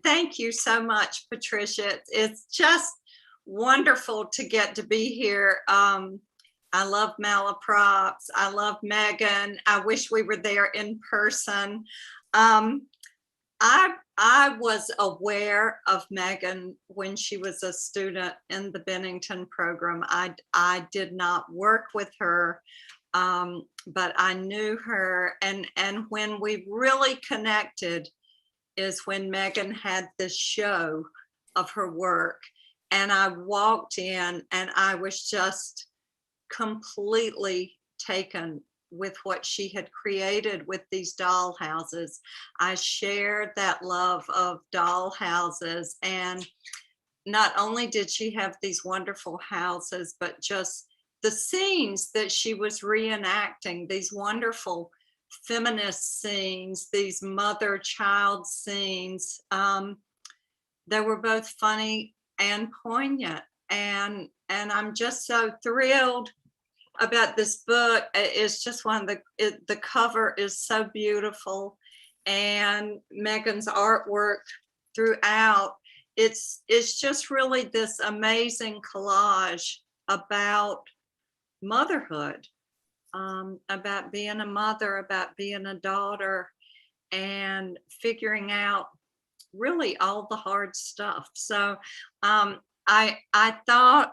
Thank you so much, Patricia. It's just wonderful to get to be here. I love Malaprops. I love Megan. I wish we were there in person. Um, I was aware of Megan when she was a student in the Bennington program. I did not work with her, but I knew her, and when we really connected is when Megan had this show of her work, and I walked in and I was just completely taken with what she had created with these doll houses. I shared that love of doll houses, and not only did she have these wonderful houses, but just the scenes that she was reenacting, these wonderful feminist scenes, these mother-child scenes. They were both funny and poignant, and I'm just so thrilled about this book. It's just one of the cover is so beautiful, and Megan's artwork throughout. It's just really this amazing collage about motherhood, about being a mother, about being a daughter, and figuring out really all the hard stuff. So I thought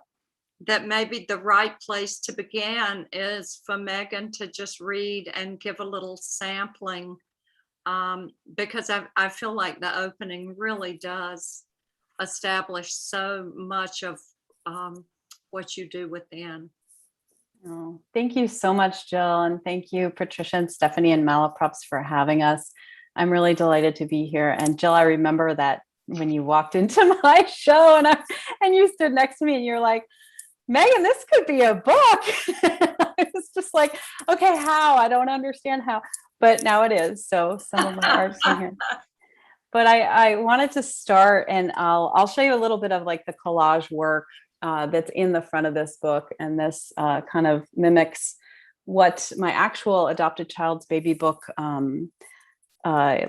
that maybe the right place to begin is for Megan to just read and give a little sampling, because I feel like the opening really does establish so much of what you do within. Oh, thank you so much, Jill. And thank you, Patricia and Stephanie and Malaprops for having us. I'm really delighted to be here. And Jill, I remember that when you walked into my show and you stood next to me and you're like, Megan, this could be a book. I was just like, okay, how? I don't understand how, but now it is. So some of my art's in here. But I wanted to start, and I'll show you a little bit of like the collage work that's in the front of this book. And this kind of mimics what my actual adopted child's baby book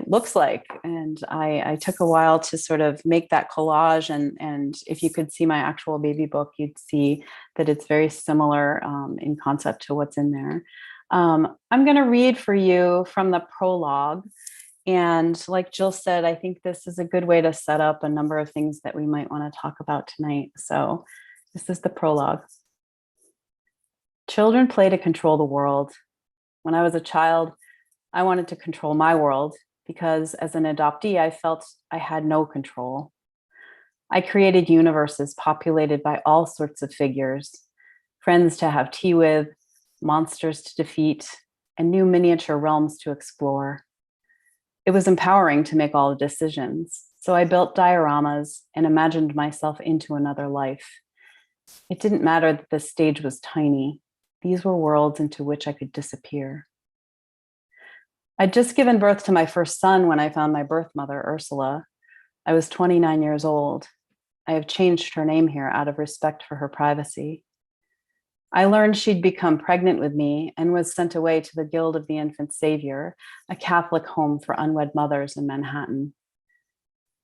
looks like. And I took a while to sort of make that collage. And if you could see my actual baby book, you'd see that it's very similar in concept to what's in there. I'm going to read for you from the prologue. And like Jill said, I think this is a good way to set up a number of things that we might want to talk about tonight. So this is the prologue. Children play to control the world. When I was a child, I wanted to control my world because as an adoptee, I felt I had no control. I created universes populated by all sorts of figures, friends to have tea with, monsters to defeat, and new miniature realms to explore. It was empowering to make all the decisions, so I built dioramas and imagined myself into another life. It didn't matter that the stage was tiny. These were worlds into which I could disappear. I'd just given birth to my first son when I found my birth mother, Ursula. I was 29 years old. I have changed her name here out of respect for her privacy. I learned she'd become pregnant with me and was sent away to the Guild of the Infant Saviour, a Catholic home for unwed mothers in Manhattan.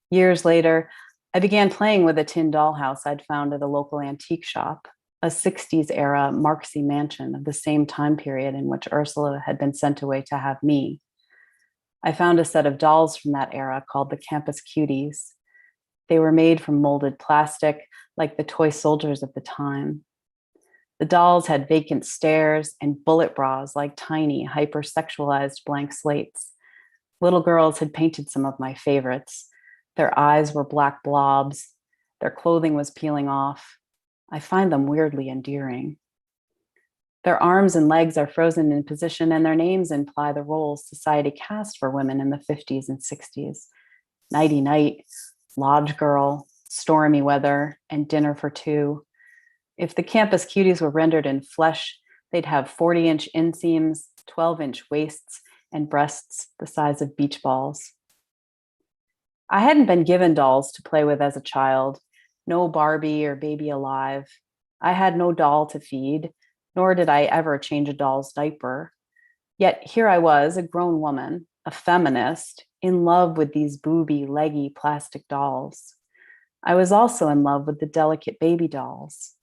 Years later, I began playing with a tin dollhouse I'd found at a local antique shop, a 60s era Marxy mansion of the same time period in which Ursula had been sent away to have me. I found a set of dolls from that era called the Campus Cuties. They were made from molded plastic, like the toy soldiers of the time. The dolls had vacant stares and bullet bras like tiny, hypersexualized blank slates. Little girls had painted some of my favorites. Their eyes were black blobs. Their clothing was peeling off. I find them weirdly endearing. Their arms and legs are frozen in position, and their names imply the roles society cast for women in the 50s and 60s. Nighty night, lodge girl, stormy weather, and dinner for two. If the Campus Cuties were rendered in flesh, they'd have 40-inch inseams, 12-inch waists, and breasts the size of beach balls. I hadn't been given dolls to play with as a child, no Barbie or Baby Alive. I had no doll to feed, nor did I ever change a doll's diaper. Yet here I was, a grown woman, a feminist, in love with these booby, leggy plastic dolls. I was also in love with the delicate baby dolls.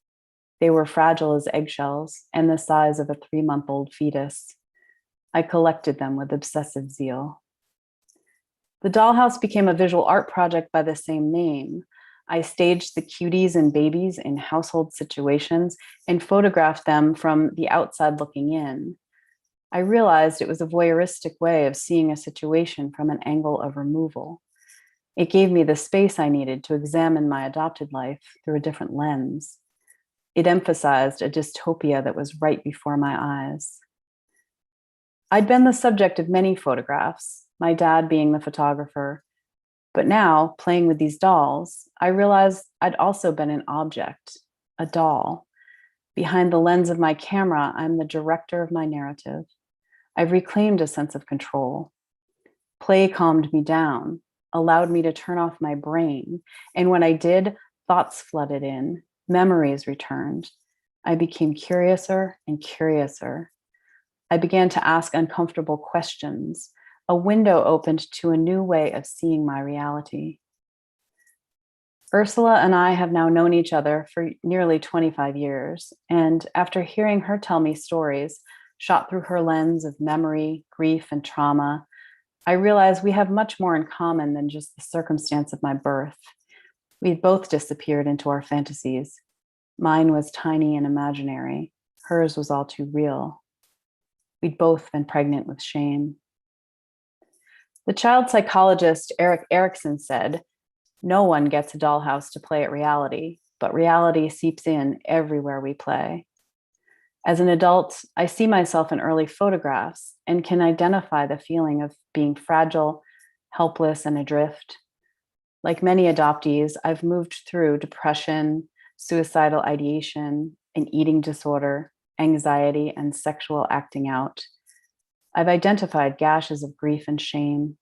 They were fragile as eggshells and the size of a 3-month-old fetus. I collected them with obsessive zeal. The Dollhouse became a visual art project by the same name. I staged the cuties and babies in household situations and photographed them from the outside looking in. I realized it was a voyeuristic way of seeing a situation from an angle of removal. It gave me the space I needed to examine my adopted life through a different lens. It emphasized a dystopia that was right before my eyes. I'd been the subject of many photographs, my dad being the photographer. But now, playing with these dolls, I realized I'd also been an object, a doll. Behind the lens of my camera, I'm the director of my narrative. I've reclaimed a sense of control. Play calmed me down, allowed me to turn off my brain. And when I did, thoughts flooded in, memories returned. I became curiouser and curiouser. I began to ask uncomfortable questions. A window opened to a new way of seeing my reality. Ursula and I have now known each other for nearly 25 years. And after hearing her tell me stories, shot through her lens of memory, grief, and trauma, I realize we have much more in common than just the circumstance of my birth. We've both disappeared into our fantasies. Mine was tiny and imaginary. Hers was all too real. We'd both been pregnant with shame. The child psychologist Erik Erikson said, "No one gets a dollhouse to play at reality, but reality seeps in everywhere we play." As an adult, I see myself in early photographs and can identify the feeling of being fragile, helpless, and adrift. Like many adoptees, I've moved through depression, suicidal ideation, an eating disorder, anxiety, and sexual acting out. I've identified gashes of grief and shame,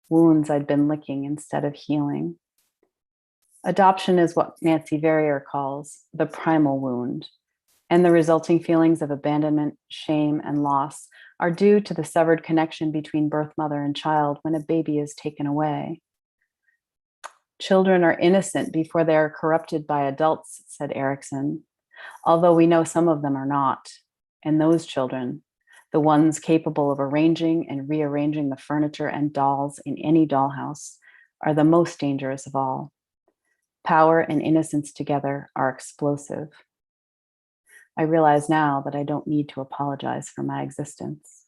wounds I'd been licking instead of healing. Adoption is what Nancy Verrier calls the primal wound, and the resulting feelings of abandonment, shame, and loss are due to the severed connection between birth mother and child when a baby is taken away. Children are innocent before they are corrupted by adults, said Erikson, although we know some of them are not. And those children, the ones capable of arranging and rearranging the furniture and dolls in any dollhouse, are the most dangerous of all. Power and innocence together are explosive. I realize now that I don't need to apologize for my existence.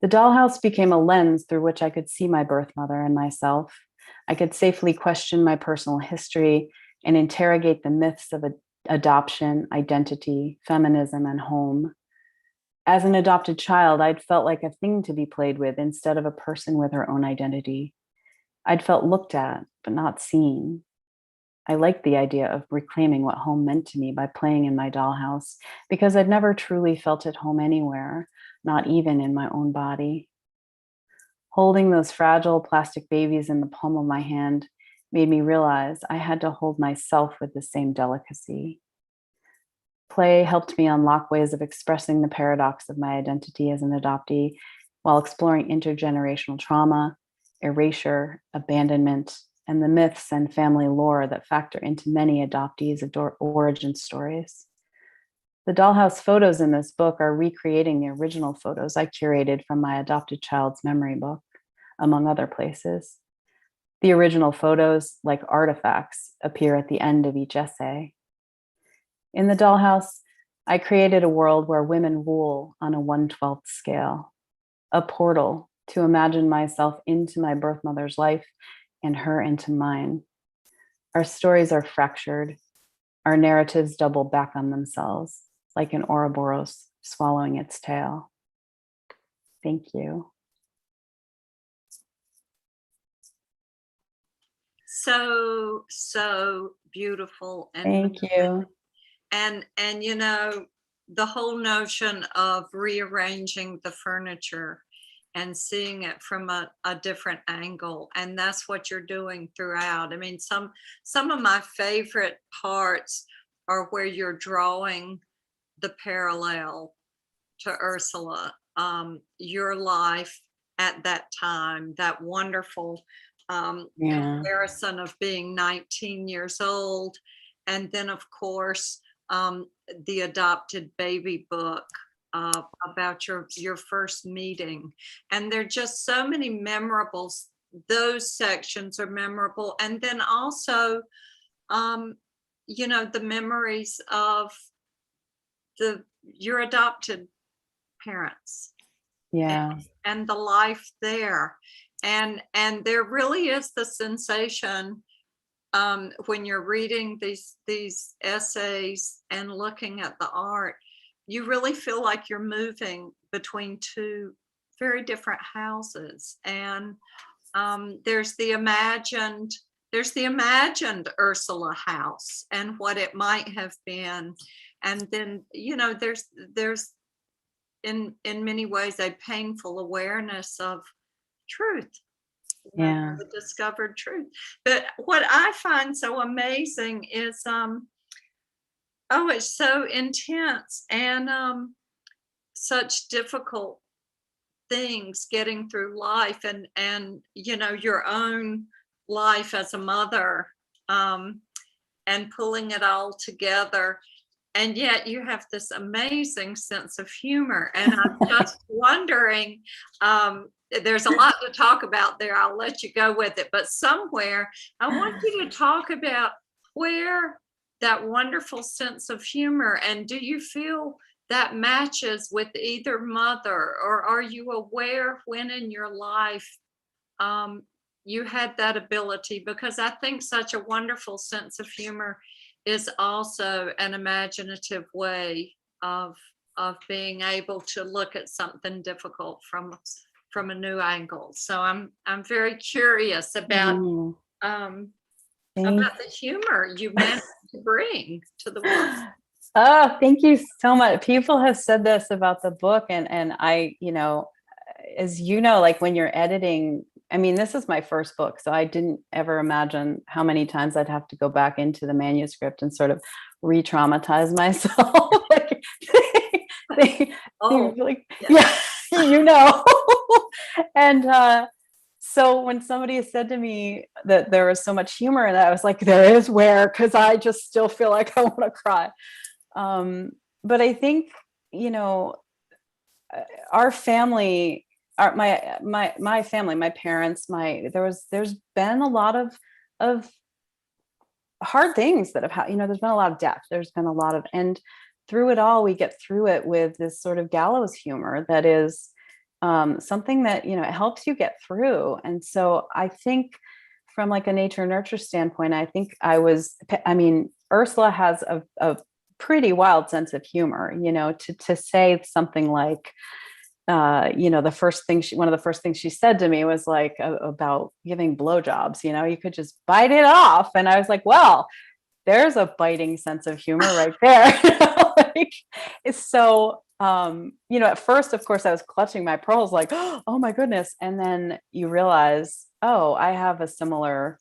The dollhouse became a lens through which I could see my birth mother and myself. I could safely question my personal history and interrogate the myths of adoption, identity, feminism, and home. As an adopted child, I'd felt like a thing to be played with instead of a person with her own identity. I'd felt looked at, but not seen. I liked the idea of reclaiming what home meant to me by playing in my dollhouse because I'd never truly felt at home anywhere, not even in my own body. Holding those fragile plastic babies in the palm of my hand made me realize I had to hold myself with the same delicacy. Play helped me unlock ways of expressing the paradox of my identity as an adoptee while exploring intergenerational trauma, erasure, abandonment, and the myths and family lore that factor into many adoptees' origin stories. The dollhouse photos in this book are recreating the original photos I curated from my adopted child's memory book, among other places. The original photos, like artifacts, appear at the end of each essay. In the dollhouse, I created a world where women rule on a 1/12 scale, a portal to imagine myself into my birth mother's life and her into mine. Our stories are fractured. Our narratives double back on themselves, like an Ouroboros swallowing its tail. Thank you. So beautiful. Thank you. And you know, the whole notion of rearranging the furniture and seeing it from a different angle, and that's what you're doing throughout. I mean, some of my favorite parts are where you're drawing the parallel to Ursula, your life at that time, that wonderful Yeah. comparison of being 19 years old. And then, of course, the adopted baby book about your first meeting. And there are just so many memorable, those sections are memorable. And then also, the memories of your adopted parents Yeah. and the life there. And there really is the sensation when you're reading these essays and looking at the art, you really feel like you're moving between two very different houses. And there's the imagined Ursula house and what it might have been. And then, there's in many ways a painful awareness of truth, Yeah. the discovered truth. But what I find so amazing is it's so intense and such difficult things getting through life, and your own life as a mother, and pulling it all together. And yet you have this amazing sense of humor. And I'm just wondering, there's a lot to talk about there. I'll let you go with it. But somewhere, I want you to talk about where that wonderful sense of humor, and do you feel that matches with either mother, or are you aware when in your life you had that ability? Because I think such a wonderful sense of humor is also an imaginative way of being able to look at something difficult from a new angle. So I'm very curious about Mm. about the humor you managed to bring to the world. Oh, thank you so much. People have said this about the book, and I, as you know, like when you're editing, I mean, this is my first book, so I didn't ever imagine how many times I'd have to go back into the manuscript and sort of re-traumatize myself. Like, Oh, like, yeah. yeah, and so when somebody said to me that there was so much humor in that, I was like, there is, where, because I just still feel like I want to cry. But I think, our family, my family, my parents, there's been a lot of hard things that have happened. There's been a lot of death. There's been a lot of, and through it all, we get through it with this sort of gallows humor that is something that, it helps you get through. And so I think from like a nature nurture standpoint, Ursula has a pretty wild sense of humor, to say something like, one of the first things she said to me was like about giving blowjobs, you could just bite it off. And I was like, well, there's a biting sense of humor right there. Like, it's so, at first, of course, I was clutching my pearls like, oh my goodness. And then you realize, oh, I have a similar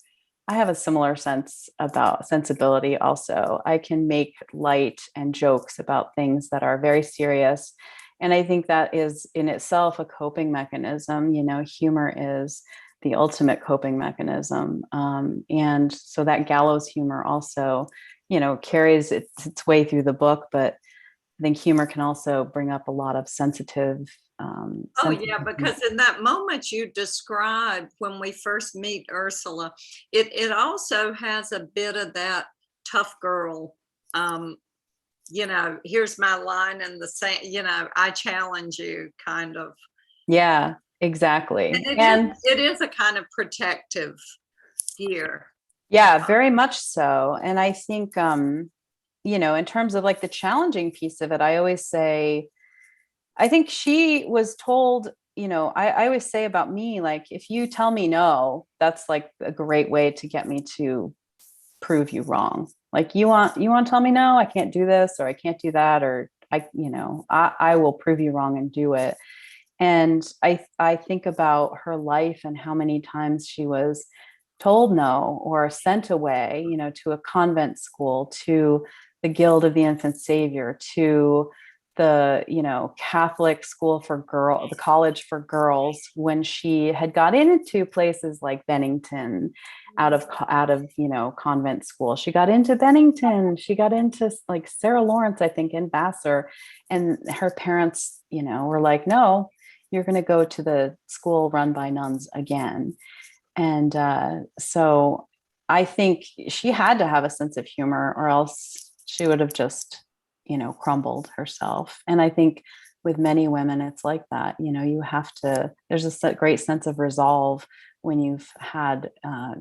sensibility also. I can make light and jokes about things that are very serious. And I think that is in itself a coping mechanism. Humor is the ultimate coping mechanism. And so that gallows humor also, carries its way through the book. But I think humor can also bring up a lot of sensitive. Oh, yeah, because in that moment you described when we first meet Ursula, it also has a bit of that tough girl, here's my line in the same, I challenge you kind of. Yeah, exactly. And it is a kind of protective gear. Yeah, very much so. And I think, in terms of like the challenging piece of it, I always say, I think she was told, I always say about me, like, if you tell me no, that's like a great way to get me to prove you wrong. Like, you want to tell me no, I can't do this, or I can't do that, or I will prove you wrong and do it. And I think about her life and how many times she was told no or sent away, to a convent school, to the Guild of the Infant Saviour, to Catholic school for girls, the college for girls, when she had got into places like Bennington, out of convent school. She got into Bennington. She got into like Sarah Lawrence, I think, in Vassar, and her parents, were like, "No, you're going to go to the school run by nuns again." And so I think she had to have a sense of humor, or else she would have just, crumbled herself. And I think with many women, it's like that. There's a great sense of resolve when you've had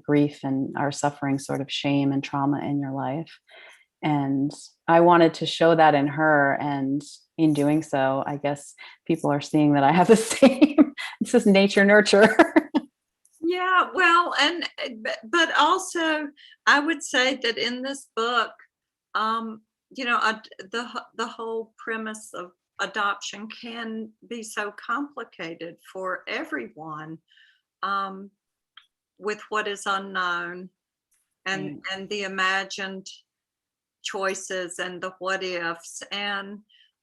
grief and are suffering sort of shame and trauma in your life. And I wanted to show that in her. And in doing so, I guess people are seeing that I have the same. It's just nature nurture. Yeah, well, but also I would say that in this book, the whole premise of adoption can be so complicated for everyone, with what is unknown and the imagined choices and the what ifs, and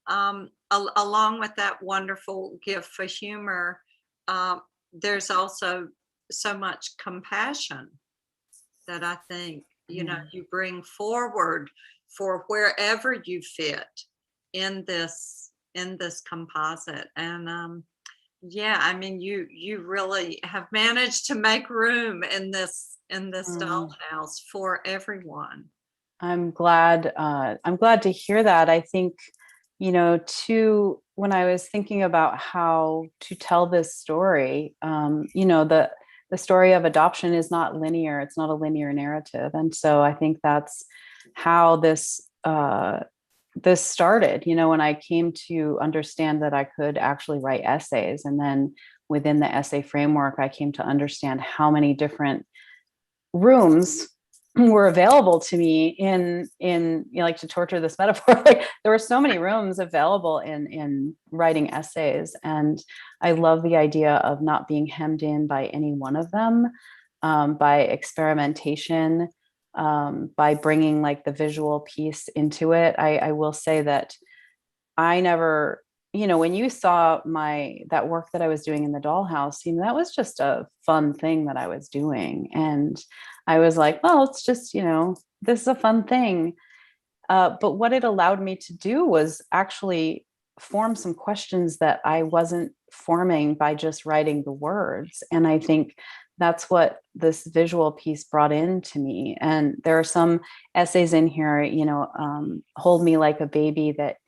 along with that wonderful gift for humor, there's also so much compassion that I think you bring forward for wherever you fit in this composite. And you really have managed to make room in this dollhouse for everyone. I'm glad to hear that. I think, when I was thinking about how to tell this story, the story of adoption is not linear. It's not a linear narrative. And so I think that's how this started, when I came to understand that I could actually write essays. And then within the essay framework, I came to understand how many different rooms were available to me in like, to torture this metaphor, like there were so many rooms available in writing essays. And I love the idea of not being hemmed in by any one of them, by experimentation, by bringing like the visual piece into it. I will say that I never, when you saw that work that I was doing in the dollhouse, that was just a fun thing that I was doing. And I was like, well, it's just, this is a fun thing. But what it allowed me to do was actually form some questions that I wasn't forming by just writing the words. And I think that's what this visual piece brought into me. And there are some essays in here, Hold Me Like a Baby, that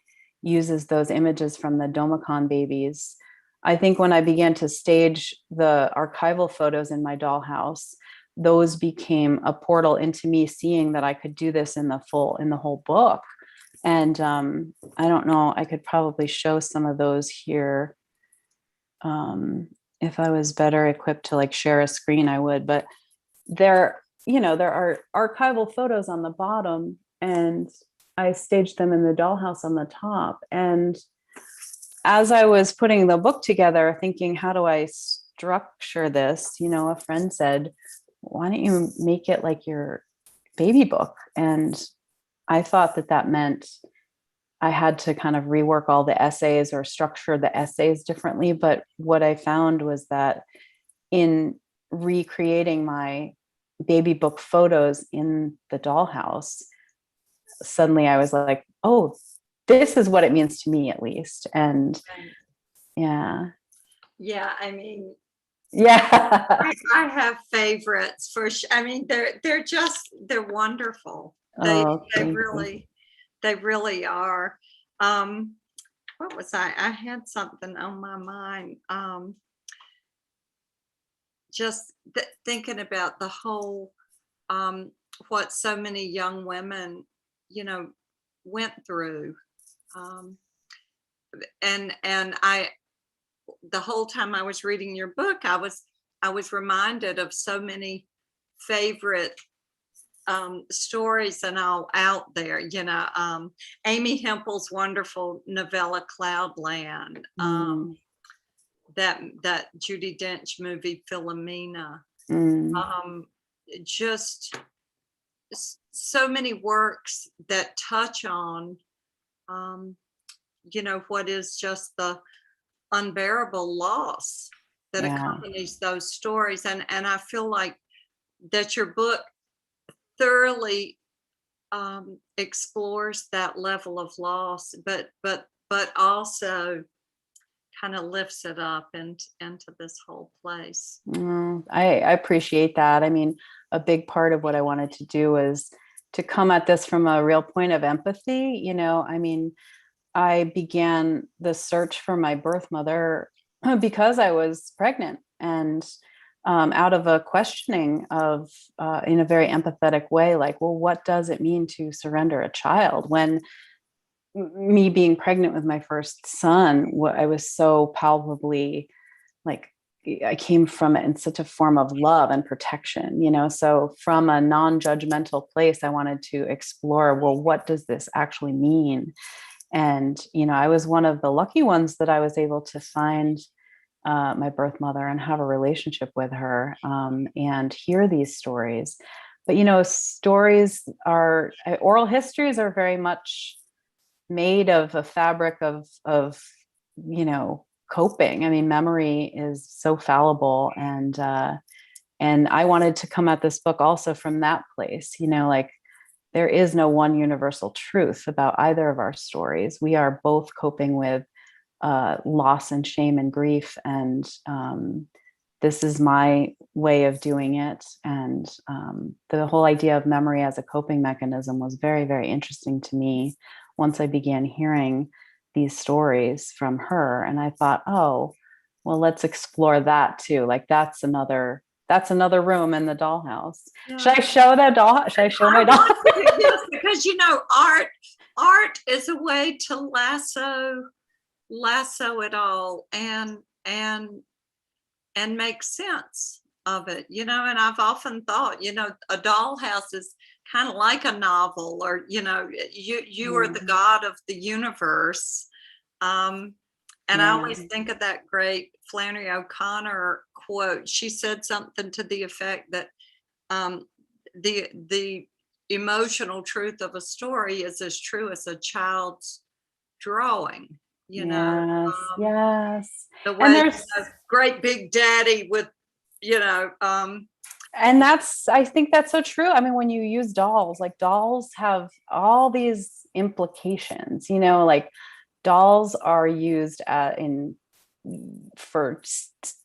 uses those images from the Domicon babies. I think when I began to stage the archival photos in my dollhouse, those became a portal into me seeing that I could do this in the whole book. And I don't know, I could probably show some of those here. If I was better equipped to like share a screen, I would, but there are archival photos on the bottom, and I staged them in the dollhouse on the top. And as I was putting the book together, thinking, how do I structure this? A friend said, why don't you make it like your baby book? And I thought that meant I had to kind of rework all the essays or structure the essays differently. But what I found was that in recreating my baby book photos in the dollhouse, suddenly I was like, oh, this is what it means to me, at least. And yeah. Yeah, I mean, yeah, I have favorites for sure. I mean, they're wonderful. They really are. What was I had something on my mind. Just thinking about the whole, what so many young women, went through. And the whole time I was reading your book, I was reminded of so many favorite stories and all out there. Amy Hempel's wonderful novella Cloudland, that Judi Dench movie Philomena, just so many works that touch on what is just the unbearable loss that accompanies those stories. And I feel like that your book thoroughly explores that level of loss, but also kind of lifts it up into this whole place. I appreciate that. I mean, a big part of what I wanted to do is to come at this from a real point of empathy. I mean, I began the search for my birth mother because I was pregnant, and out of a questioning of, in a very empathetic way, like, well, what does it mean to surrender a child? When me being pregnant with my first son, I was so palpably like, I came from it in such a form of love and protection, so from a non-judgmental place, I wanted to explore, well, what does this actually mean? And, I was one of the lucky ones that I was able to find my birth mother and have a relationship with her, and hear these stories. But, stories oral histories are very much made of a fabric of coping. I mean, memory is so fallible, and I wanted to come at this book also from that place. Like, there is no one universal truth about either of our stories. We are both coping with loss and shame and grief, and this is my way of doing it. And the whole idea of memory as a coping mechanism was very, very interesting to me once I began hearing these stories from her. And I thought, oh, well, let's explore that too. Like, that's another room in the dollhouse. Yeah. Should I show that doll? Should I show my doll? Yes, because art is a way to lasso it all and make sense of it, and I've often thought, a dollhouse is kind of like a novel, or you are the god of the universe. And I always think of that great Flannery O'Connor quote. She said something to the effect that the emotional truth of a story is as true as a child's drawing. Yes. The way, there's great big daddy with, and I think that's so true. I mean, when you use dolls, like, dolls have all these implications, like, dolls are used for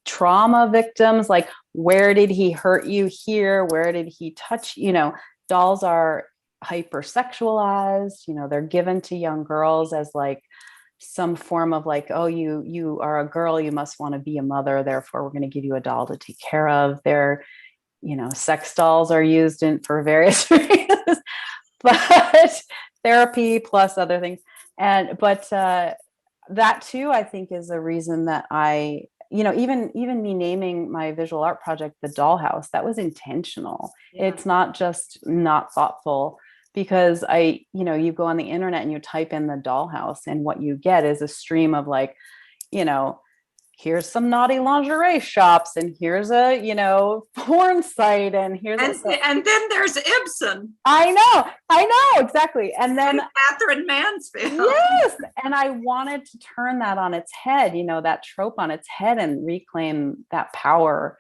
trauma victims. Like, where did he hurt you here? Where did he touch? Dolls are hypersexualized. They're given to young girls as like some form of like, oh, you are a girl, you must want to be a mother, therefore we're going to give you a doll to take care of. Sex dolls are used for various reasons, but therapy plus other things. But that too, I think, is a reason that I, even me naming my visual art project the Dollhouse, that was intentional. Yeah. It's not just not thoughtful, because you go on the internet and you type in the Dollhouse, and what you get is a stream of like, here's some naughty lingerie shops, and here's a, porn site, and here's and then there's Ibsen. I know, exactly. And then Catherine Mansfield. Yes. And I wanted to turn that on its head, that trope on its head, and reclaim that power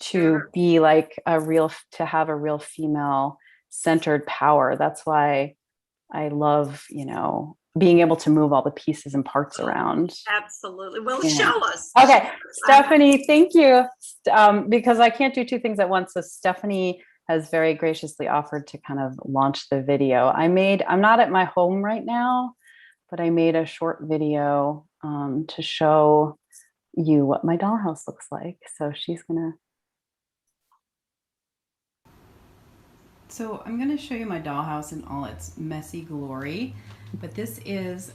to be like to have a real female centered power. That's why I love, being able to move all the pieces and parts around. Absolutely. Well, show us. Okay. Stephanie, thank you. Because I can't do two things at once. So Stephanie has very graciously offered to kind of launch the video. I'm not at my home right now, but I made a short video to show you what my dollhouse looks like. So she's gonna. So I'm going to show you my dollhouse in all its messy glory. But this is,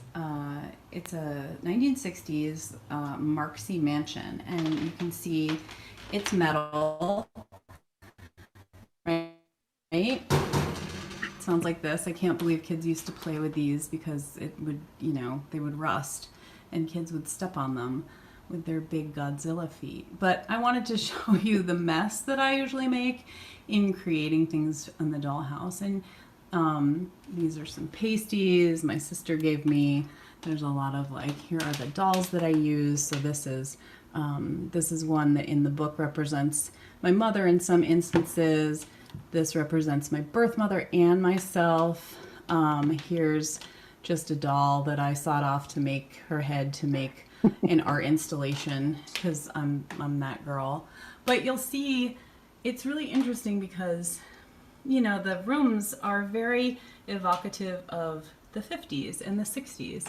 it's a 1960s Marksy mansion. And you can see it's metal, right? It sounds like this. I can't believe kids used to play with these, because it would, they would rust and kids would step on them with their big Godzilla feet. But I wanted to show you the mess that I usually make in creating things in the dollhouse. And these are some pasties my sister gave me there's a lot of like, here are the dolls that I use. So this is one that in the book represents my mother in some instances. This represents my birth mother and myself. Here's just a doll that I sawed off to make her head to make an art installation because I'm that girl. But you'll see it's really interesting because, you know, the rooms are very evocative of the 50s and the 60s.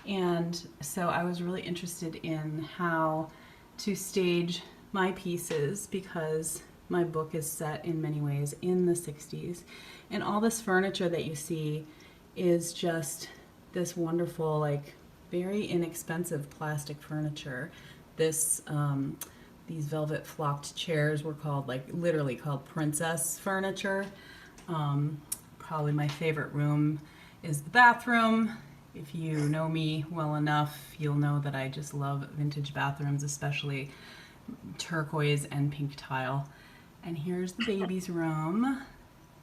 And so I was really interested in how to stage my pieces because my book is set in many ways in the 60s. And all this furniture that you see is just this wonderful, like, very inexpensive plastic furniture. This, these velvet flocked chairs were called, like, literally called princess furniture. Probably my favorite room is the bathroom. If you know me well enough, you'll know that I just love vintage bathrooms, especially turquoise and pink tile. And here's the baby's room.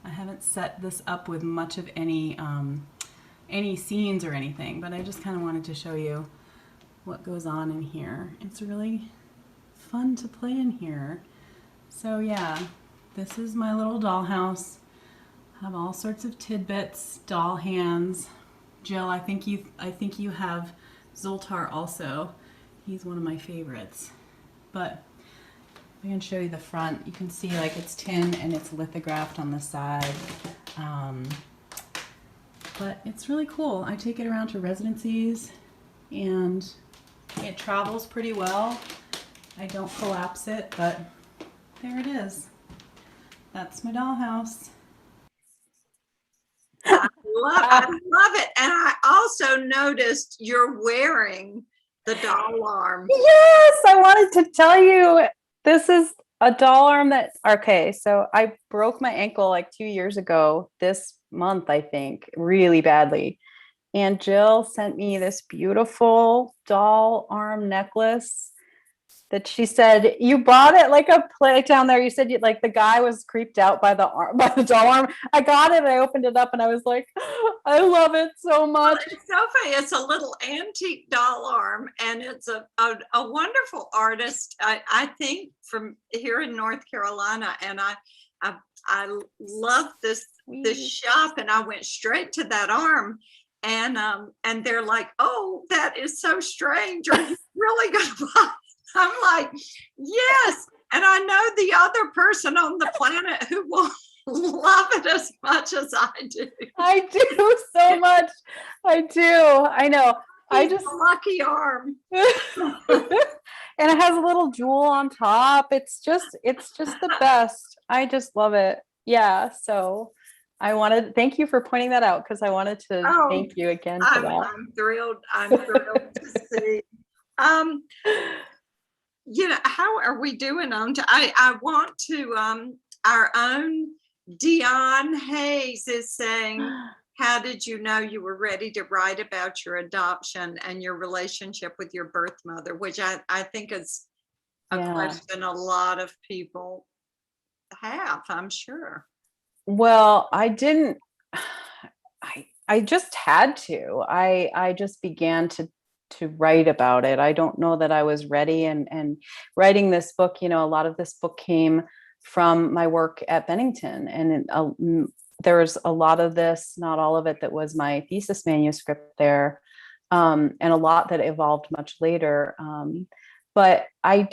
I haven't set this up with much of any scenes or anything, but I just kind of wanted to show you what goes on in here. It's really fun to play in here. So yeah, this is my little dollhouse. I have all sorts of tidbits, doll hands. Jill, I think you have Zoltar also. He's one of my favorites. But I can show you the front. You can see like it's tin and it's lithographed on the side. But it's really cool. I take it around to residencies and it travels pretty well. I don't collapse it, but there it is. That's my dollhouse. I love it. And I also noticed you're wearing the doll arm. Yes, I wanted to tell you, this is a doll arm that, okay, so I broke my ankle like 2 years ago, this month, I think, really badly. And Jill sent me this beautiful doll arm necklace that she said, you bought it like a play down there. You said like the guy was creeped out by the arm, by the doll arm. I got it. I opened it up and I was like, I love it so much. Well, it's so funny. It's a little antique doll arm and it's a wonderful artist. I think from here in North Carolina, and I love this shop, and I went straight to that arm. And they're like, oh, that is so strange. Are you really gonna buy? I'm like, yes. And I know the other person on the planet who will love it as much as I do. I do so much. I do. I know. I just a lucky arm. And it has a little jewel on top. It's just the best. I just love it. Yeah. So I wanted, thank you for pointing that out because I wanted to thank you again for that. I'm thrilled. I'm thrilled to see. You know, how are we doing on I want to our own Dion Hayes is saying, how did you know you were ready to write about your adoption and your relationship with your birth mother, which I think is a question a lot of people have, I'm sure. Well, I didn't, I just had to. I just began to write about it. I don't know that I was ready, and writing this book, you know, a lot of this book came from my work at Bennington, and there was a lot of this, not all of it, that was my thesis manuscript there, and a lot that evolved much later. But it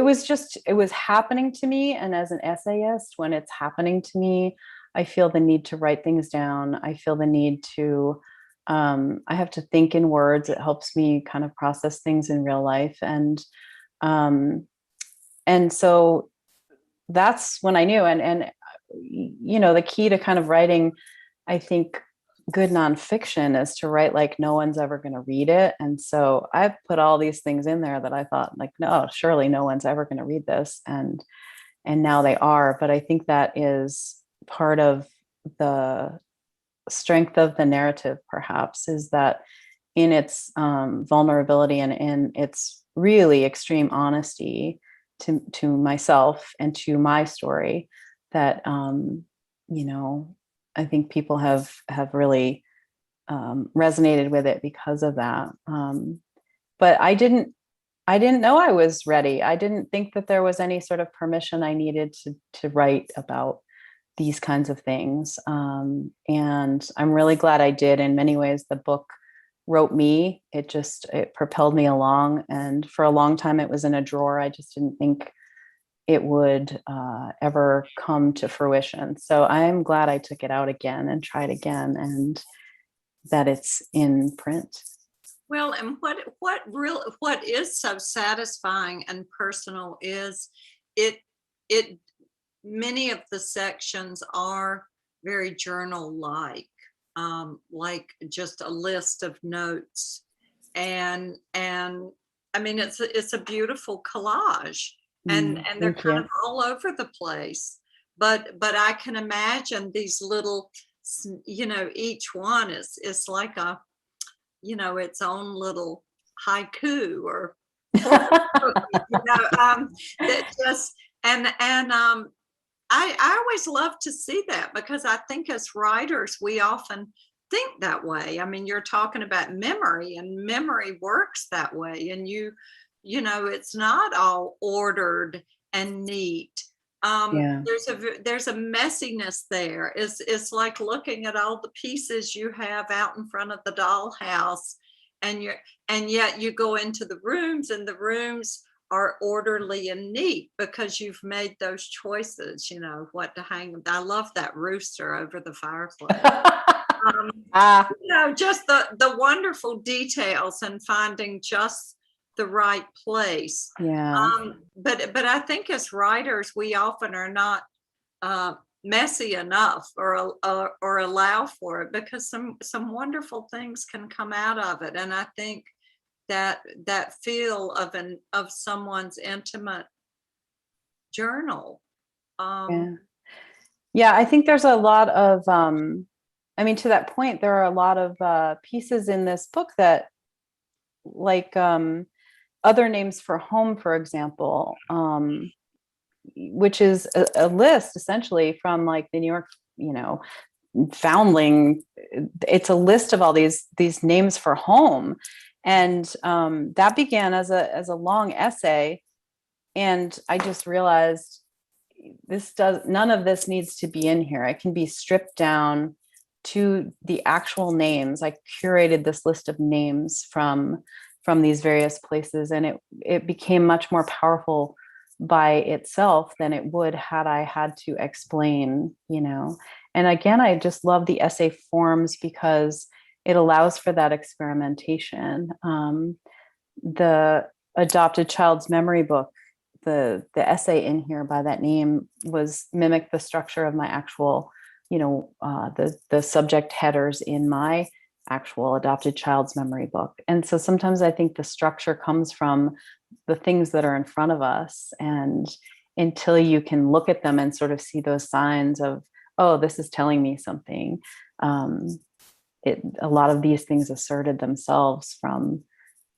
was happening to me. And as an essayist, when it's happening to me, I feel the need to write things down. I feel the need to, I have to think in words. It helps me kind of process things in real life. And so that's when I knew, and, you know, the key to kind of writing, I think, good nonfiction is to write like no one's ever going to read it. And so I put all these things in there that I thought, like, no, surely no one's ever going to read this. And now they are. But I think that is part of the strength of the narrative, perhaps, is that in its vulnerability and in its really extreme honesty to myself and to my story, that, you know, I think people have really resonated with it because of that. But I didn't know I was ready. I didn't think that there was any sort of permission I needed to write about these kinds of things. And I'm really glad I did. In many ways, the book wrote me. It propelled me along. And for a long time, it was in a drawer. I just didn't think it would ever come to fruition. So I'm glad I took it out again and tried again, and that it's in print. Well, and what is so satisfying and personal is it many of the sections are very like just a list of notes, and I mean it's a beautiful collage, and they're kind of all over the place, but I can imagine these little, each one is like a, its own little haiku or that just I always love to see that, because I think as writers we often think that way. I mean, you're talking about memory, and memory works that way, and it's not all ordered and neat. There's a messiness there. It's like looking at all the pieces you have out in front of the dollhouse, and yet you go into the rooms, and the rooms are orderly and neat because you've made those choices, what to hang. I love that rooster over the fireplace. Just the wonderful details and finding just the right place. But I think as writers, we often are not messy enough or allow for it, because some wonderful things can come out of it. And I think that feel of someone's intimate journal. I think there's a lot of to that point, there are a lot of pieces in this book that, like Other Names for Home, for example, which is a list essentially from like the New York, foundling. It's a list of all these names for home. And that began as a long essay. And I just realized none of this needs to be in here. It can be stripped down to the actual names. I curated this list of names from these various places, and it became much more powerful by itself than it would had I had to explain, And again, I just love the essay forms because it allows for that experimentation. The Adopted Child's Memory book, the essay in here by that name mimicked the structure of my actual, the subject headers in my actual Adopted Child's Memory book. And so sometimes I think the structure comes from the things that are in front of us, and until you can look at them and sort of see those signs of, oh, this is telling me something. A lot of these things asserted themselves from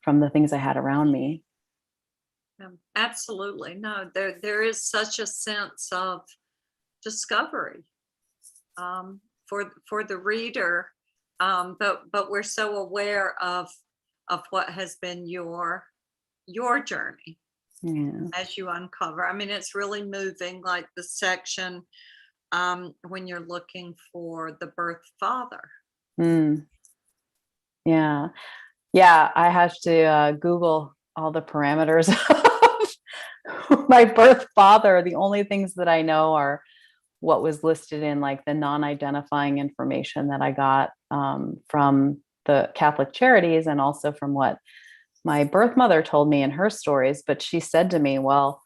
the things I had around me. Absolutely. No, there is such a sense of discovery for the reader, but we're so aware of what has been your journey as you uncover. I mean, it's really moving, like the section when you're looking for the birth father. I have to Google all the parameters of my birth father. The only things that I know are what was listed in like the non-identifying information that I got from the Catholic Charities, and also from what my birth mother told me in her stories. But she said to me, well,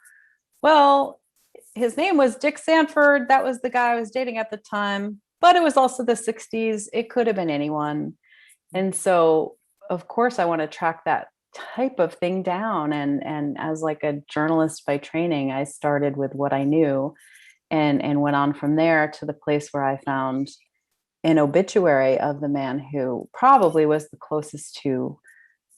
his name was Dick Sanford. That was the guy I was dating at the time, but it was also the 60s. It could have been anyone. And so, of course, I want to track that type of thing down. And as like a journalist by training, I started with what I knew and went on from there to the place where I found an obituary of the man who probably was the closest to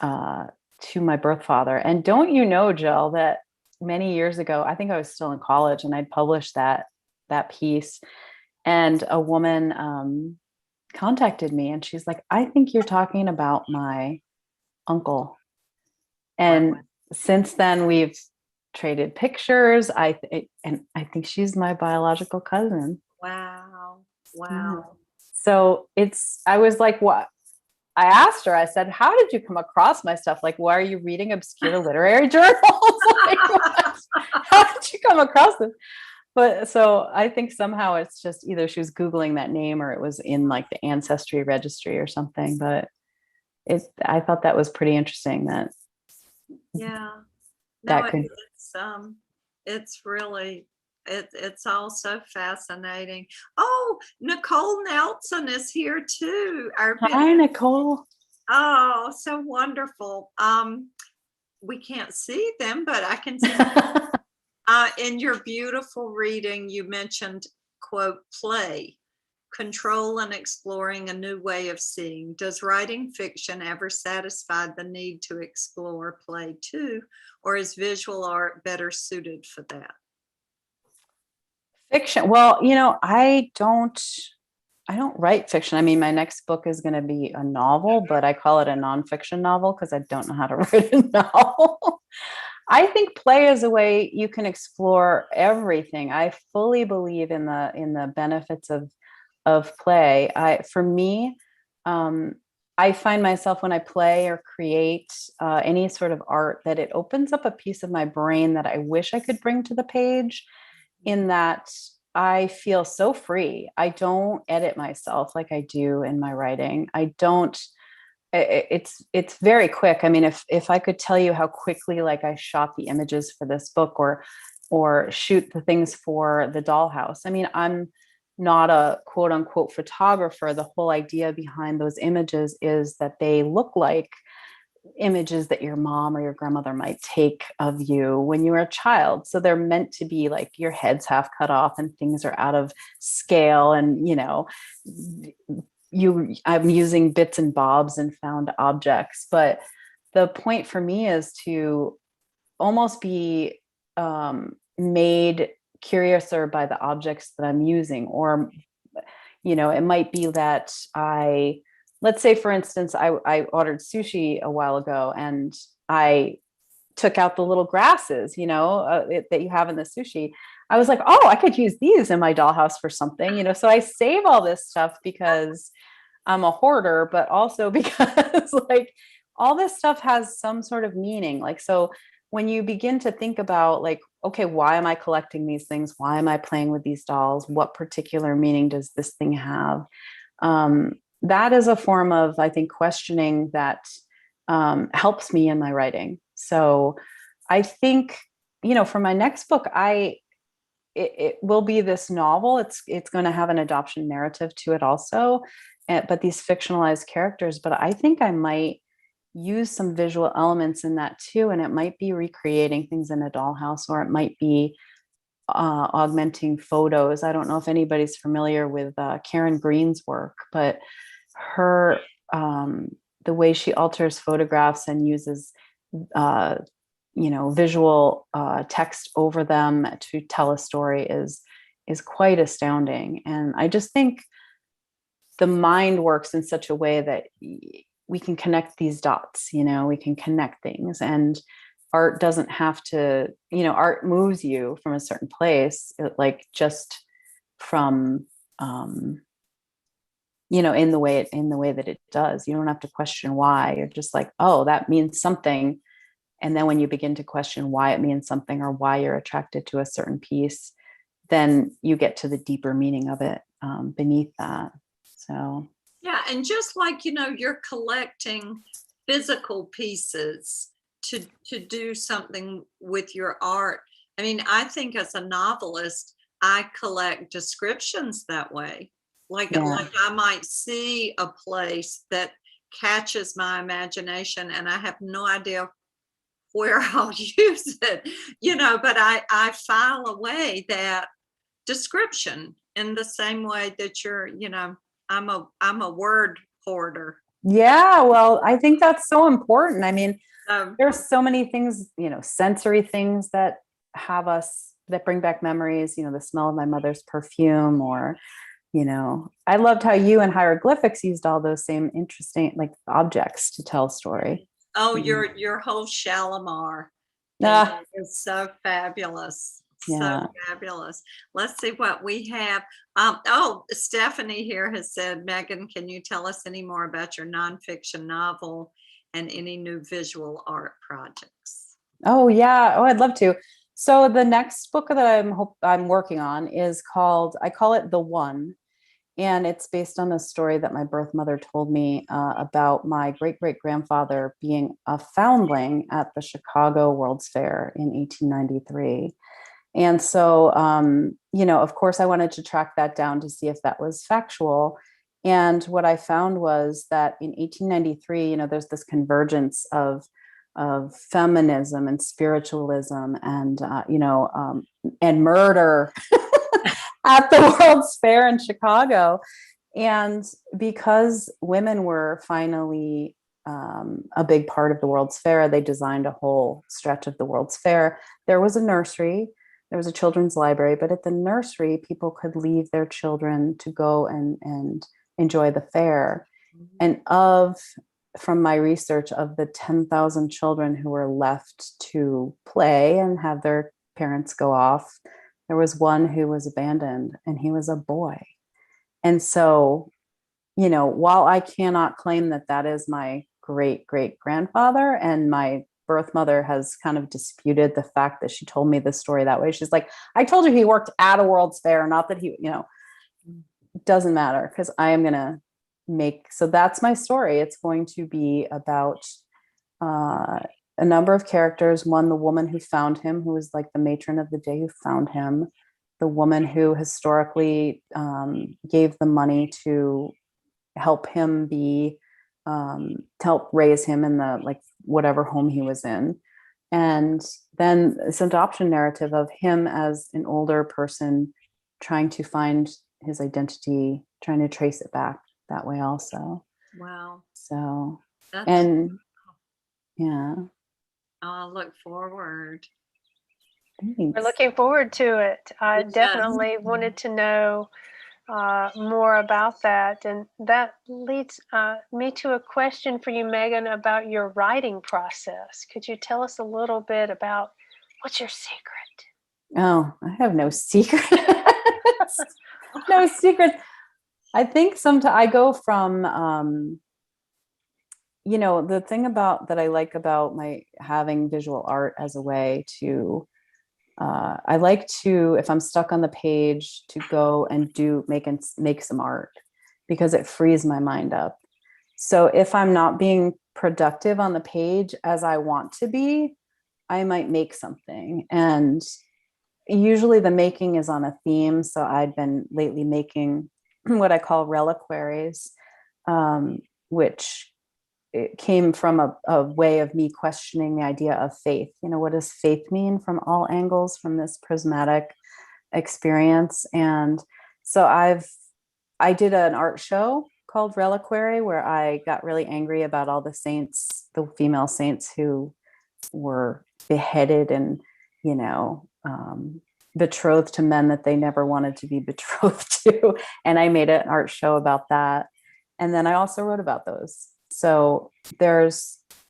my birth father. And don't you know, Jill, that many years ago, I think I was still in college, and I'd published that piece, and a woman contacted me and she's like, I think you're talking about my uncle. And since then we've traded pictures. And I think she's my biological cousin. Wow. Yeah. Wow. So I was like, what? I asked her, I said, how did you come across my stuff? Like, why are you reading obscure literary journals? Like, how did you come across this? But so I think somehow it's just either she was Googling that name or it was in like the ancestry registry or something. But I thought that was pretty interesting that Yeah. No, that could. it's really, it's all so fascinating. Oh, Nicole Nelson is here too. Hi, Nicole. Oh, so wonderful. We can't see them, but I can see in your beautiful reading, you mentioned, quote, play, control and exploring a new way of seeing. Does writing fiction ever satisfy the need to explore play too, or is visual art better suited for that? Fiction. Well, I don't write fiction. I mean, my next book is going to be a novel, but I call it a nonfiction novel because I don't know how to write a novel. I think play is a way you can explore everything. I fully believe in the benefits of play. For me, I find myself when I play or create any sort of art that it opens up a piece of my brain that I wish I could bring to the page, in that I feel so free. I don't edit myself like I do in my writing. I don't. It's very quick. I mean, if I could tell you how quickly, like, I shot the images for this book or shoot the things for the Dollhouse. I mean, I'm not a quote unquote photographer. The whole idea behind those images is that they look like images that your mom or your grandmother might take of you when you were a child. So they're meant to be like your head's half cut off and things are out of scale. And, I'm using bits and bobs and found objects. But the point for me is to almost be made curiouser by the objects that I'm using. Or, it might be that let's say, for instance, I ordered sushi a while ago and I took out the little grasses, that you have in the sushi. I was like, oh, I could use these in my dollhouse for something, so I save all this stuff because I'm a hoarder, but also because like all this stuff has some sort of meaning. Like, so when you begin to think about like, okay, why am I collecting these things? Why am I playing with these dolls? What particular meaning does this thing have? That is a form of, I think, questioning that helps me in my writing. So I think, for my next book, it will be this novel. It's going to have an adoption narrative to it also, but these fictionalized characters. But I think I might use some visual elements in that too, and it might be recreating things in a dollhouse, or it might be augmenting photos. I don't know if anybody's familiar with Karen Green's work, but her the way she alters photographs and uses visual text over them to tell a story is quite astounding. And I just think the mind works in such a way that we can connect these dots, we can connect things. And art doesn't have to, art moves you from a certain place, like just from in the way that it does. You don't have to question why. You're just like, oh, that means something. And then when you begin to question why it means something or why you're attracted to a certain piece, then you get to the deeper meaning of it beneath that. So yeah, and just like you're collecting physical pieces to do something with your art. I mean, I think as a novelist, I collect descriptions that way. Like I might see a place that catches my imagination and I have no idea where I'll use it, but I file away that description in the same way that I'm a word hoarder. Yeah, well, I think that's so important. I mean, there's so many things, sensory things that bring back memories, the smell of my mother's perfume, or I loved how you and hieroglyphics used all those same interesting like objects to tell a story. Oh, your whole Shalimar thing Ah, is so fabulous. So yeah. fabulous. Let's see what we have. Stephanie here has said, Megan, can you tell us any more about your nonfiction novel and any new visual art projects? Oh yeah. Oh, I'd love to. So the next book that I'm working on is I call it The One. And it's based on a story that my birth mother told me about my great great grandfather being a foundling at the Chicago World's Fair in 1893. And so, of course, I wanted to track that down to see if that was factual. And what I found was that in 1893, there's this convergence of feminism and spiritualism and murder at the World's Fair in Chicago. And because women were finally a big part of the World's Fair, they designed a whole stretch of the World's Fair. There was a nursery, there was a children's library, but at the nursery, people could leave their children to go and enjoy the fair. And from my research, of the 10,000 children who were left to play and have their parents go off, there was one who was abandoned, and he was a boy. And so, while I cannot claim that that is my great great grandfather, and my birth mother has kind of disputed the fact that she told me the story that way. She's like, I told you he worked at a World's Fair, not that it doesn't matter, because I am going to so that's my story. It's going to be about a number of characters. One, the woman who found him, who was like the matron of the day who found him, the woman who historically gave the money to help him to help raise him in the like whatever home he was in. And then this adoption narrative of him as an older person trying to find his identity, trying to trace it back that way also. Wow. So, That's yeah. I'll look forward. Thanks. We're looking forward to it. I definitely wanted to know more about that. And that leads me to a question for you, Megan, about your writing process. Could you tell us a little bit about what's your secret? Oh, I have no secrets. No secrets. I think sometimes I go from, the thing that I like about my having visual art as a way to, I like to, if I'm stuck on the page, to go and make some art, because it frees my mind up. So if I'm not being productive on the page as I want to be, I might make something. And usually the making is on a theme. So I've been lately making what I call reliquaries, which it came from a way of me questioning the idea of faith. What does faith mean from all angles, from this prismatic experience? And so I did an art show called Reliquary, where I got really angry about all the saints, the female saints who were beheaded and, betrothed to men that they never wanted to be betrothed to. And I made an art show about that. And then I also wrote about those. So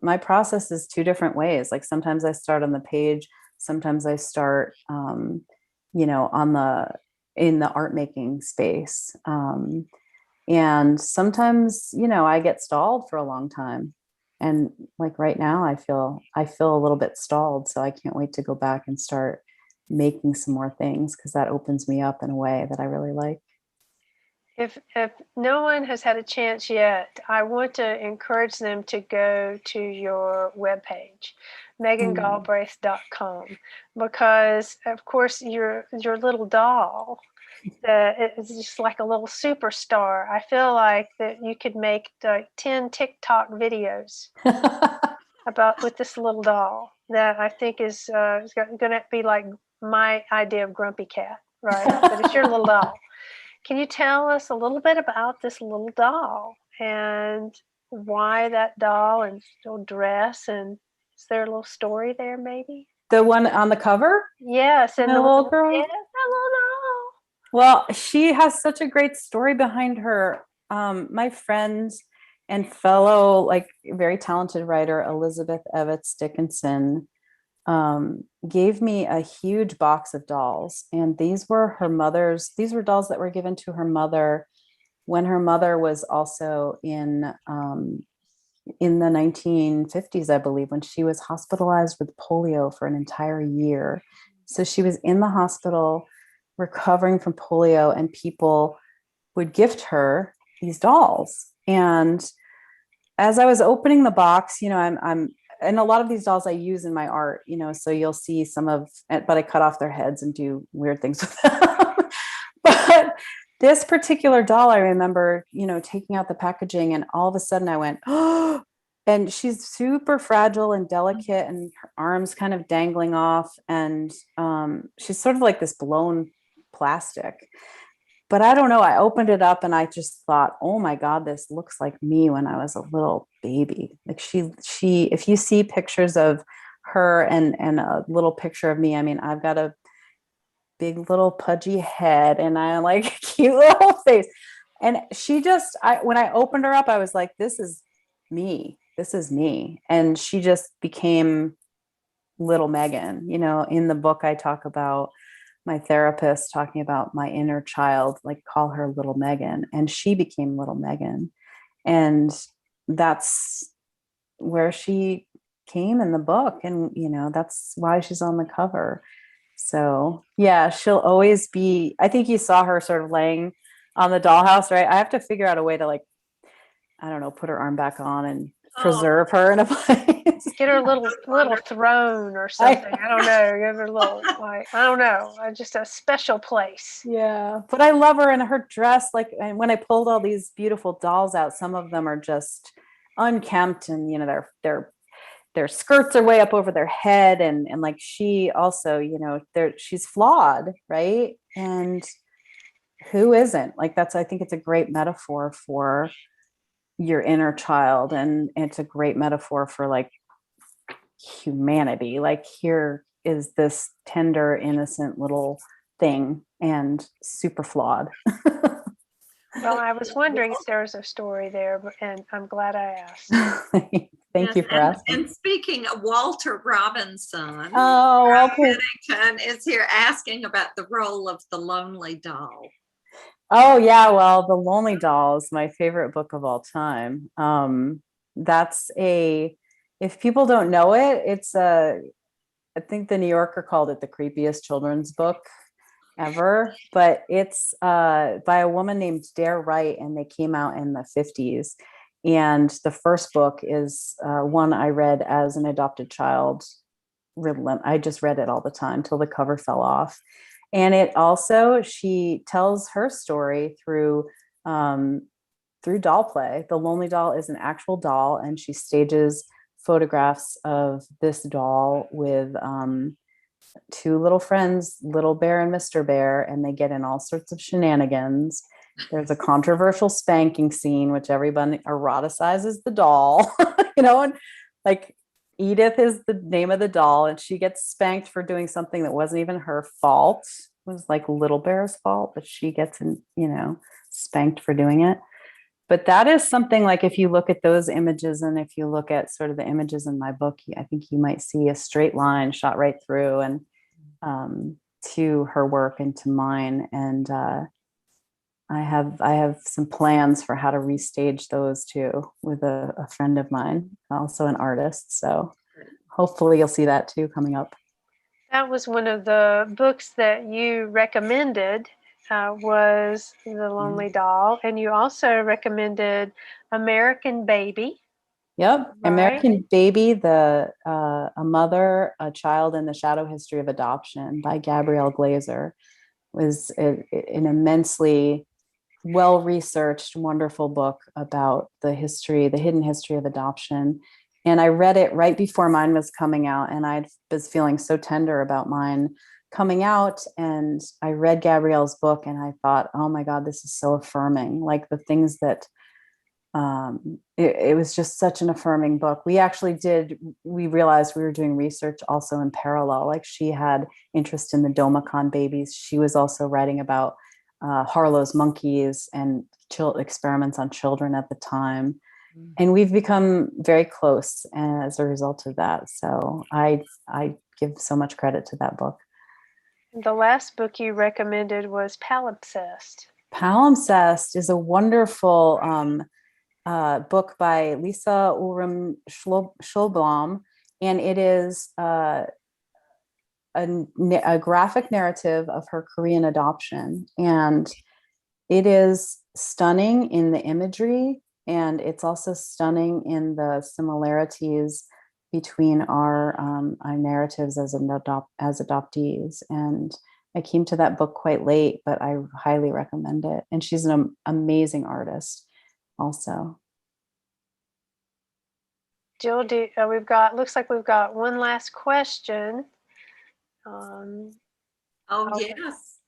my process is two different ways. Like sometimes I start on the page, sometimes I start, in the art making space. And sometimes, I get stalled for a long time. And like right now, I feel a little bit stalled. So I can't wait to go back and start making some more things, because that opens me up in a way that I really like. If no one has had a chance yet, I want to encourage them to go to your webpage, megangalbraith.com, because of course your little doll is just like a little superstar. I feel like that you could make 10 TikTok videos with this little doll that I think is going to be like my idea of Grumpy Cat, right? But it's your little doll. Can you tell us a little bit about this little doll and why that doll and little dress? And is there a little story there, maybe? The one on the cover? Yes, and the little girl. Yes, that little doll. Well, she has such a great story behind her. My friend and fellow, like very talented writer, Elizabeth Evans Dickinson, gave me a huge box of dolls. And these were her mother's, these were dolls that were given to her mother when her mother was also in the 1950s, I believe, when she was hospitalized with polio for an entire year. So she was in the hospital recovering from polio, and people would gift her these dolls. And as I was opening the box, I'm and a lot of these dolls I use in my art, so you'll see some of it, but I cut off their heads and do weird things with them. But this particular doll, I remember, taking out the packaging, and all of a sudden I went, oh, and she's super fragile and delicate, and her arms kind of dangling off. And she's sort of like this blown plastic. But I don't know. I opened it up and I just thought, oh my God, this looks like me when I was a little baby. Like if you see pictures of her and a little picture of me, I mean, I've got a big little pudgy head and I like a cute little face. And when I opened her up, I was like, this is me. This is me. And she just became little Megan. In the book, I talk about my therapist talking about my inner child, like call her little Megan. And she became little Megan. And that's where she came in the book. And, that's why she's on the cover. So yeah, she'll always be, I think you saw her sort of laying on the dollhouse, right? I have to figure out a way to, like, I don't know, put her arm back on and preserve her in a place. Get her a little throne or something. I don't know. Give her a little, like, I don't know, just a special place. Yeah, but I love her and her dress. Like, and when I pulled all these beautiful dolls out, some of them are just unkempt, and their skirts are way up over their head, and like she also, she's flawed, right? And who isn't? Like, I think it's a great metaphor for your inner child, and it's a great metaphor for like humanity. Like, here is this tender, innocent little thing and super flawed. Well, I was wondering if there was a story there, and I'm glad I asked. Thank you for asking. And speaking of Walter Robinson, Bennington is here asking about the role of the lonely doll. Oh yeah, well, The Lonely Doll is my favorite book of all time. If people don't know it, I think the New Yorker called it the creepiest children's book ever, but it's by a woman named Dare Wright, and they came out in the 50s. And the first book is one I read as an adopted child. I just read it all the time till the cover fell off. And it also, she tells her story through doll play. The Lonely Doll is an actual doll, and she stages photographs of this doll with two little friends, Little Bear and Mr. Bear, and they get in all sorts of shenanigans. There's a controversial spanking scene, which everybody eroticizes the doll, and like Edith is the name of the doll, and she gets spanked for doing something that wasn't even her fault. It was like Little Bear's fault, but she gets spanked for doing it. But that is something, like, if you look at those images, and if you look at sort of the images in my book, I think you might see a straight line shot right through and to her work and to mine. And I have some plans for how to restage those too with a friend of mine, also an artist. So hopefully you'll see that too coming up. That was one of the books that you recommended, was The Lonely Doll. And you also recommended American Baby. Yep. Right? American Baby, a mother, a child, and the shadow history of adoption by Gabrielle Glazer, was an immensely well-researched, wonderful book about the hidden history of adoption. And I read it right before mine was coming out, and I was feeling so tender about mine coming out. And I read Gabrielle's book, and I thought, oh my God, this is so affirming. Like, the things that it was just such an affirming book. We realized we were doing research also in parallel. Like, she had interest in the Domicon babies. She was also writing about Harlow's monkeys and experiments on children at the time. And we've become very close as a result of that. So I give so much credit to that book. The last book you recommended was Palimpsest. Palimpsest is a wonderful book by Lisa Ulrim Schulblom, and it is a graphic narrative of her Korean adoption. And it is stunning in the imagery, and it's also stunning in the similarities between our narratives as adoptees. And I came to that book quite late, but I highly recommend it. And she's an amazing artist also. Jill, looks like we've got one last question. Yes.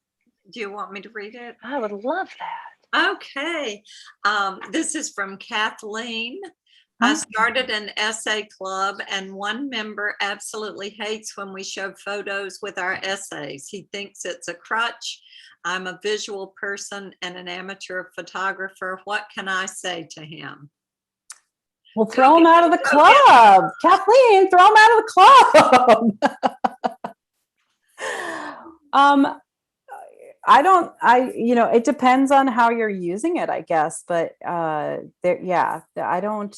Do you want me to read it? I would love that. Okay. This is from Kathleen. I started an essay club, and one member absolutely hates when we show photos with our essays. He thinks it's a crutch. I'm a visual person and an amateur photographer. What can I say to him? Well, throw him out of the club. Kathleen, throw him out of the club. It depends on how you're using it, I guess. But I don't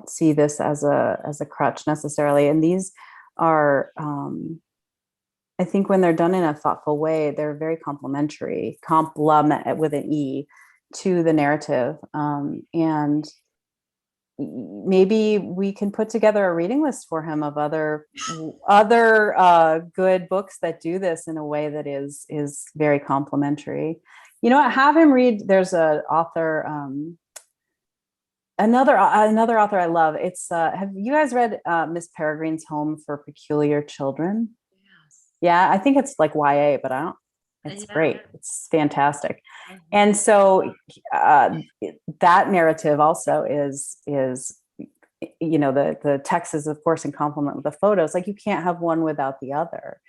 see this as a crutch necessarily. And these are, I think when they're done in a thoughtful way, they're very complementary, complement with an E, to the narrative. And maybe we can put together a reading list for him of other good books that do this in a way that is very complementary. Have him read. There's an author, another author I love. It's have you guys read Miss Peregrine's Home for Peculiar Children? Yes. Yeah, I think it's like YA, but I don't. It's great. It's fantastic. And so that narrative also is the text is, of course, in complement with the photos. Like, you can't have one without the other.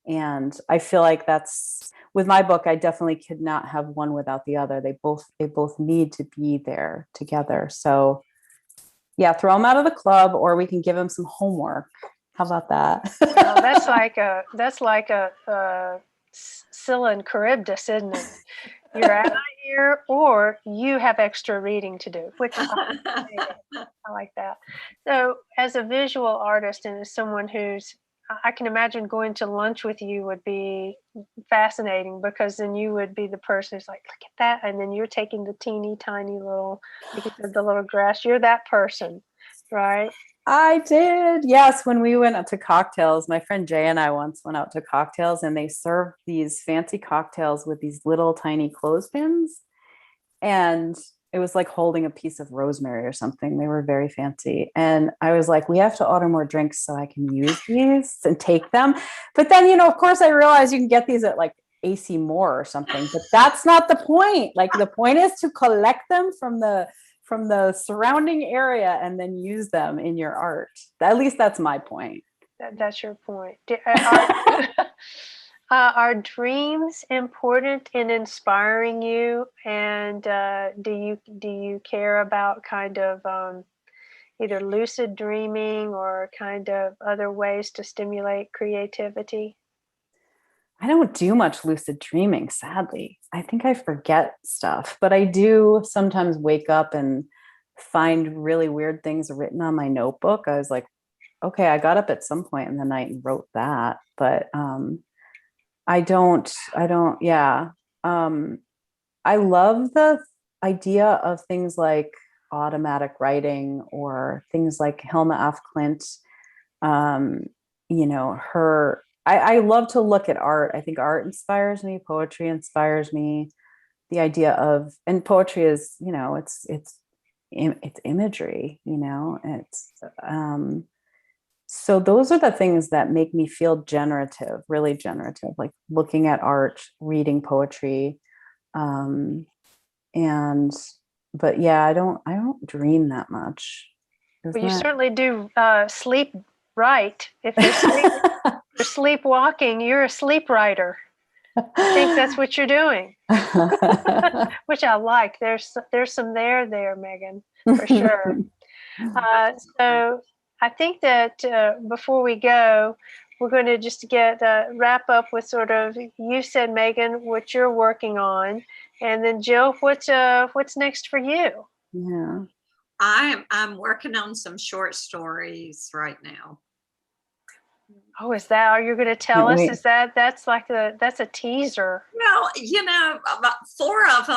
And I feel like that's, with my book, I definitely could not have one without the other. They both need to be there together. So yeah, throw them out of the club, or we can give them some homework. How about that? Well, that's like a Scylla and Charybdis, isn't it? You're out here, or you have extra reading to do, which I like that. So, as a visual artist and as someone I can imagine going to lunch with you would be fascinating, because then you would be the person who's like, look at that, and then you're taking the teeny tiny little, like you said, the little grass. You're that person, right? I did. Yes. When we went out to cocktails, my friend Jay and I once went out to cocktails, and they served these fancy cocktails with these little tiny clothespins. And it was like holding a piece of rosemary or something. They were very fancy. And I was like, we have to order more drinks so I can use these and take them. But then, of course, I realized you can get these at like AC Moore or something, but that's not the point. Like, the point is to collect them from the surrounding area and then use them in your art. At least that's my point. That's your point. Are dreams important in inspiring you? And do you care about kind of either lucid dreaming or kind of other ways to stimulate creativity? I don't do much lucid dreaming, sadly. I think I forget stuff, but I do sometimes wake up and find really weird things written on my notebook. I was like, okay, I got up at some point in the night and wrote that, but I love the idea of things like automatic writing, or things like Hilma af Klint. I love to look at art. I think art inspires me. Poetry inspires me. The idea of, and poetry is, it's imagery, so those are the things that make me feel generative, really generative, like looking at art, reading poetry. But yeah, I don't dream that much. Well, you certainly do sleep right. If you're sleepwalking, you're a sleep writer. I think that's what you're doing, which I like. There's some there, Megan, for sure. So I think that before we go, we're going to just wrap up with sort of, you said, Megan, what you're working on, and then Jill, what's next for you? Yeah. I'm working on some short stories right now. Oh, is that, are you going to tell us? Wait. Is that's a teaser? No, about four of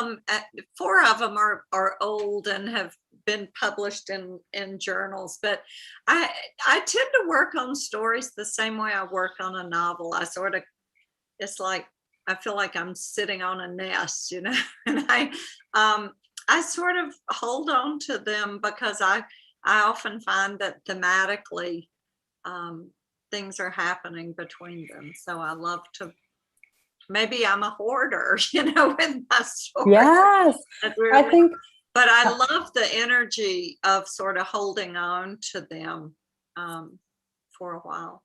them are old and have been published in journals, but I tend to work on stories the same way I work on a novel. It's like I feel like I'm sitting on a nest, and I sort of hold on to them because I often find that thematically things are happening between them. So I love to, maybe I'm a hoarder, with my stories. Yes, Really, I think. But I love the energy of sort of holding on to them for a while.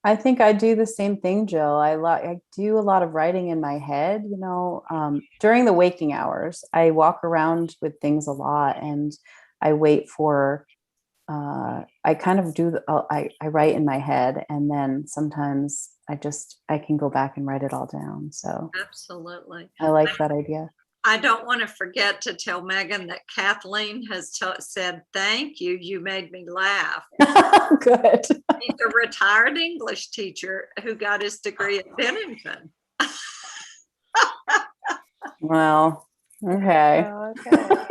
I think I do the same thing, Jill. I do a lot of writing in my head, during the waking hours. I walk around with things a lot, and I wait for, I kind of do, I write in my head, and then sometimes I can go back and write it all down. So Absolutely. I like that idea. I don't want to forget to tell Megan that Kathleen has said, thank you. You made me laugh. Good. He's a retired English teacher who got his degree at Bennington. Well, okay. Oh, okay.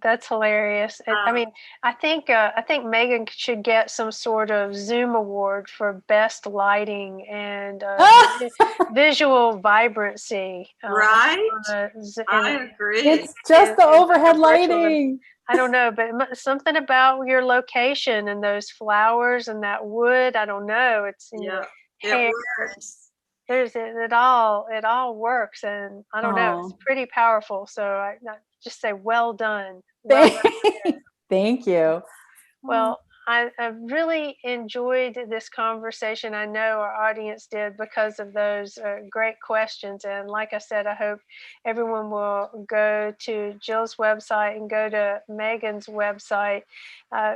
That's hilarious. I mean, I think Megan should get some sort of Zoom award for best lighting and visual vibrancy. Right? I agree. It's just the overhead lighting. I don't know, but something about your location and those flowers and that wood. I don't know. It's it works. It all works, and I don't know. It's pretty powerful. So I just say, well done. Well done. Thank you. Well, I really enjoyed this conversation. I know our audience did because of those great questions. And like I said, I hope everyone will go to Jill's website and go to Megan's website.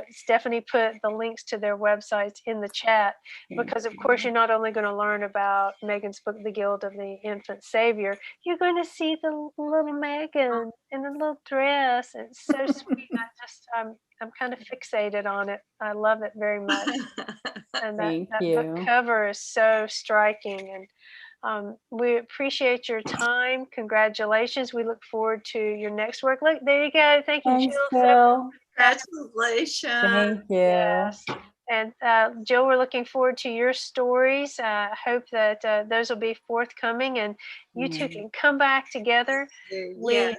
Stephanie put the links to their websites in the chat because, of course, you're not only going to learn about Megan's book, The Guild of the Infant Saviour, you're going to see the little Megan in a little dress. It's so sweet. I'm kind of fixated on it. I love it very much. And that book cover is so striking. And we appreciate your time. Congratulations. We look forward to your next work. Look, there you go. Thank you, Thanks, Jill. Congratulations. Thank you. Yes. And Jill, we're looking forward to your stories. I hope that those will be forthcoming and you two can come back together. Yes.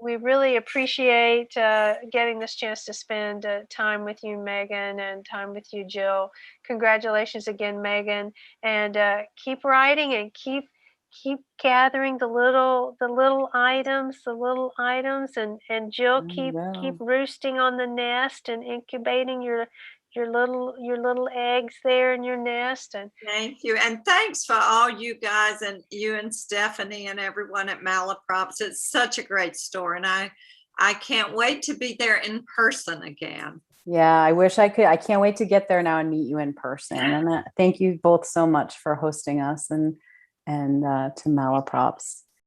We really appreciate getting this chance to spend time with you, Megan, and time with you, Jill. Congratulations again, Megan, and keep writing and keep gathering the little items, and Jill, keep roosting on the nest and incubating your little eggs there in your nest. And thank you, and thanks for all you guys, and you and Stephanie and everyone at Malaprops. It's such a great store, and I can't wait to be there in person again. Yeah, I wish I could. I can't wait to get there now and meet you in person. And thank you both so much for hosting us, and to Malaprops.